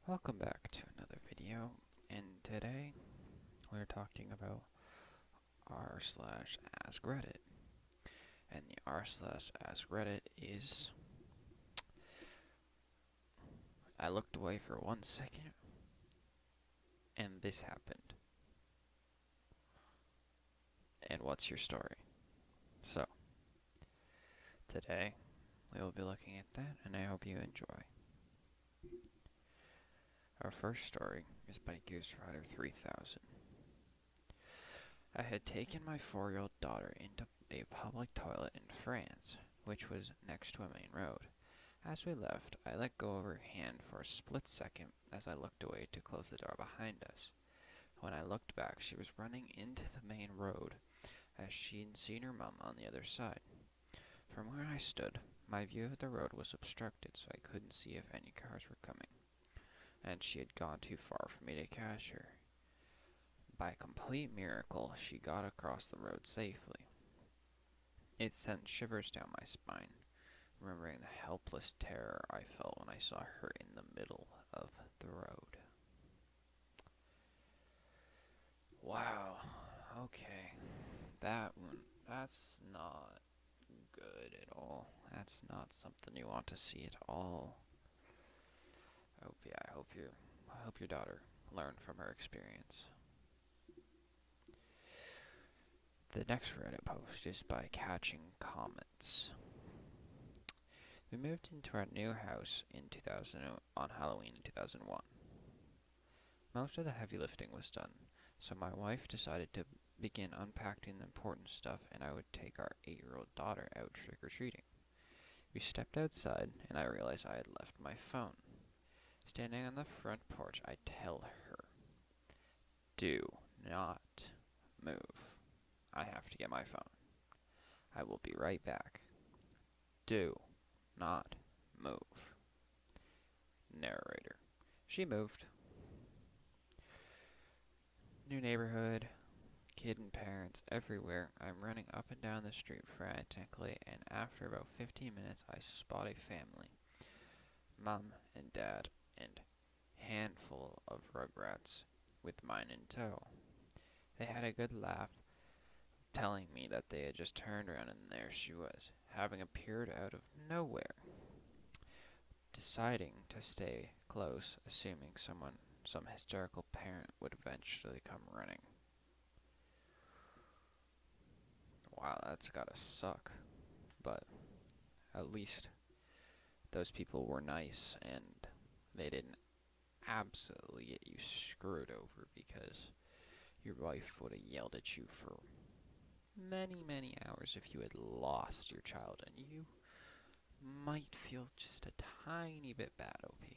Welcome back to another video, and today we're talking about r slash askreddit. And the r slash askreddit is, I looked away for 1 second and this happened. And what's your story? So, today we will be looking at that, and I hope you enjoy. Our first story is by Goose Rider 3000. I had taken my 4-year-old daughter into a public toilet in France, which was next to a main road. As we left, I let go of her hand for a split second as I looked away to close the door behind us. When I looked back, she was running into the main road as she'd seen her mum on the other side. From where I stood, my view of the road was obstructed, so I couldn't see if any cars were coming, and she had gone too far for me to catch her. By a complete miracle, she got across the road safely. It sent shivers down my spine, remembering the helpless terror I felt when I saw her in the middle of the road. Wow, okay. That's not good at all. That's not something you want to see at all. I hope your daughter learned from her experience. The next Reddit post is by Catching Comets. We moved into our new house in 2000 on Halloween in 2001. Most of the heavy lifting was done, so my wife decided to begin unpacking the important stuff, and I would take our 8-year-old daughter out trick-or-treating. We stepped outside, and I realized I had left my phone. Standing on the front porch, I tell her, "Do not move. I have to get my phone. I will be right back. Do not move." Narrator. She moved. New neighborhood, kid and parents everywhere. I'm running up and down the street frantically, and after about 15 minutes, I spot a family. Mom and dad and handful of rugrats with mine in tow. They had a good laugh, telling me that they had just turned around and there she was, having appeared out of nowhere. Deciding to stay close, assuming some hysterical parent would eventually come running. Wow, that's gotta suck. But at least those people were nice and they didn't absolutely get you screwed over, because your wife would have yelled at you for many, many hours if you had lost your child, and you might feel just a tiny bit bad, OP.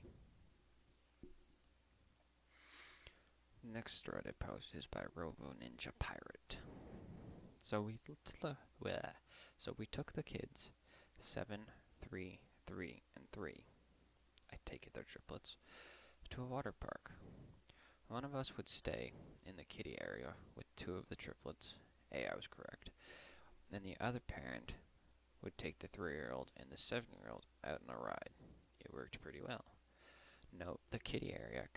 Next Reddit post is by Robo Ninja Pirate. So we took the kids, 7, 3, 3, and 3. I take it they're triplets, to a water park. One of us would stay in the kiddie area with 2 of the triplets. I was correct. Then the other parent would take the 3-year-old and the 7-year-old out on a ride. It worked pretty well. Note, the kiddie area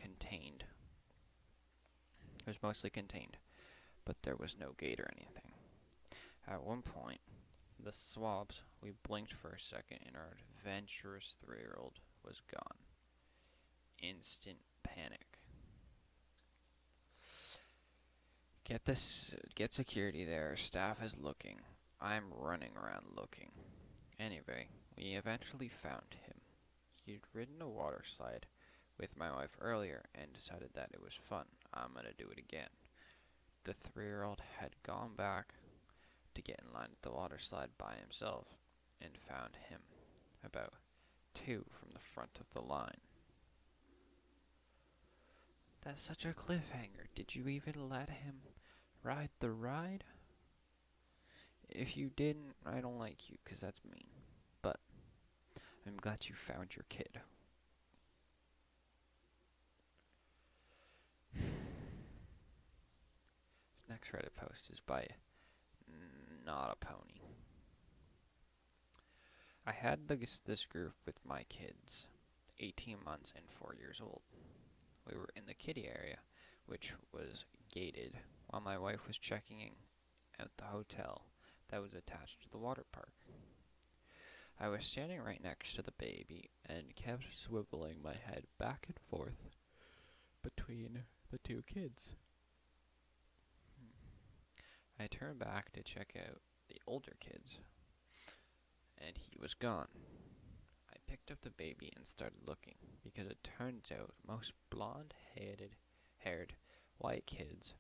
was mostly contained, but there was no gate or anything. At one point, the swabs, we blinked for a second and our adventurous 3-year-old was gone. Instant panic. Get security there. Staff is looking. I'm running around looking. Anyway, we eventually found him. He'd ridden a water slide with my wife earlier and decided that it was fun. I'm gonna do it again. The 3-year-old had gone back to get in line at the water slide by himself and found him about 2 from the front of the line. That's such a cliffhanger. Did you even let him ride the ride? If you didn't, I don't like you, 'cause that's mean. But I'm glad you found your kid. This next Reddit post is by Not a Pony. I had this group with my kids, 18 months and 4 years old. We were in the kiddie area, which was gated, while my wife was checking in at the hotel that was attached to the water park. I was standing right next to the baby and kept swiveling my head back and forth between the two kids. I turned back to check out the older kids, and he was gone. I picked up the baby and started looking, because it turns out most blonde-haired white kids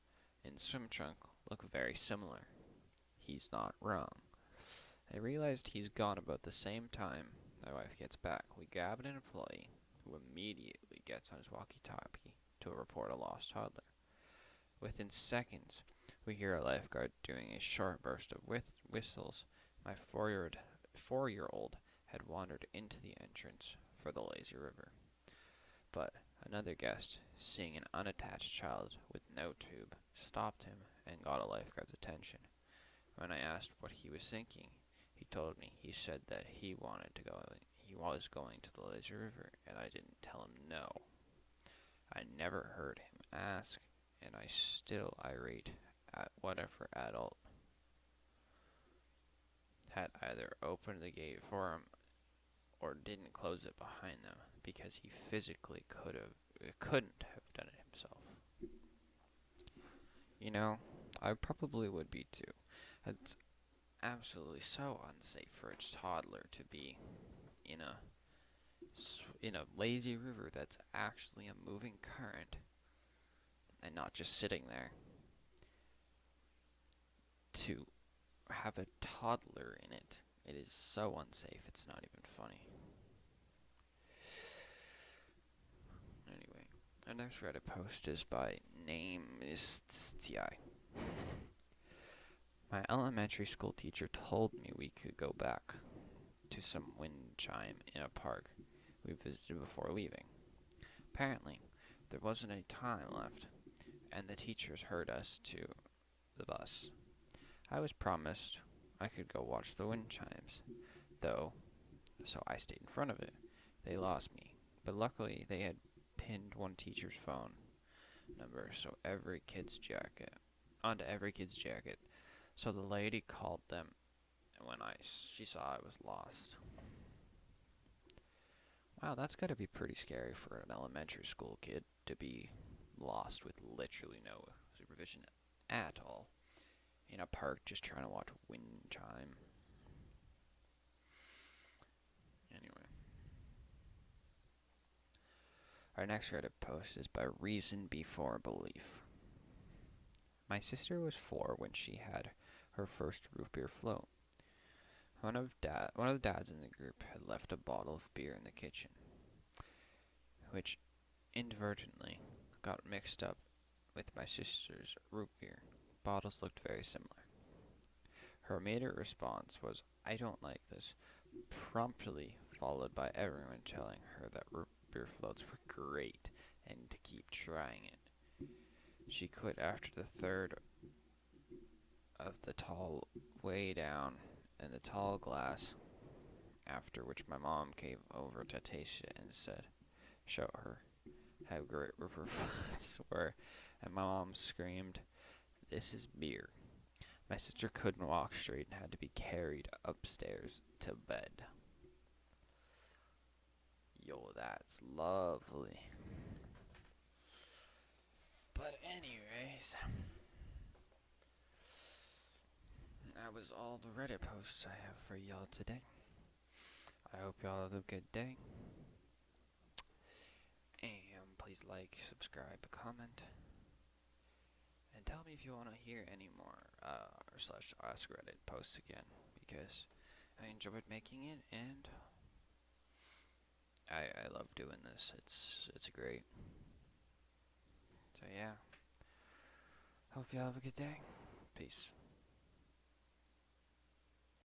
in swim trunk look very similar. He's not wrong. I realized he's gone about the same time my wife gets back. We grab an employee, who immediately gets on his walkie-talkie to report a lost toddler. Within seconds, we hear a lifeguard doing a short burst of whistles. My four-year-old had wandered into the entrance for the lazy river. But another guest, seeing an unattached child with no tube, stopped him and got a lifeguard's attention. When I asked what he was thinking, he told me he said that he was going to the lazy river, and I didn't tell him no. I never heard him ask, and I still irate at whatever adult had either opened the gate for him or didn't close it behind them, because he physically couldn't have done it himself. You know, I probably would be too. It's absolutely so unsafe for a toddler to be in a lazy river that's actually a moving current and not just sitting there. To have a toddler in it, it is so unsafe, it's not even funny. Anyway, our next Reddit post is by Name is Ti. My elementary school teacher told me we could go back to some wind chime in a park we visited before leaving. Apparently, there wasn't any time left, and the teachers herded us to the bus. I was promised I could go watch the wind chimes, though, so I stayed in front of it. They lost me, but luckily they had pinned one teacher's phone number onto every kid's jacket, so the lady called them when she saw I was lost. Wow, that's gotta be pretty scary for an elementary school kid to be lost with literally no supervision at all in a park just trying to watch wind chime. Anyway. Our next Reddit post is by Reason Before Belief. My sister was 4 when she had her first root beer float. One of the dads in the group had left a bottle of beer in the kitchen, which inadvertently got mixed up with my sister's root beer. Bottles looked very similar. Her immediate response was, "I don't like this," promptly followed by everyone telling her that root beer floats were great and to keep trying it. She quit after the third of the tall way down and the tall glass, after which my mom came over to taste it and said, show her how great river floats were, and my mom screamed, "This is beer." My sister couldn't walk straight and had to be carried upstairs to bed. Yo, that's lovely. But anyways, that was all the Reddit posts I have for y'all today. I hope y'all have a good day. And please like, subscribe, comment, and tell me if you want to hear any more /askreddit posts again, because I enjoyed making it and I love doing this. It's great. So yeah. Hope you have a good day. Peace.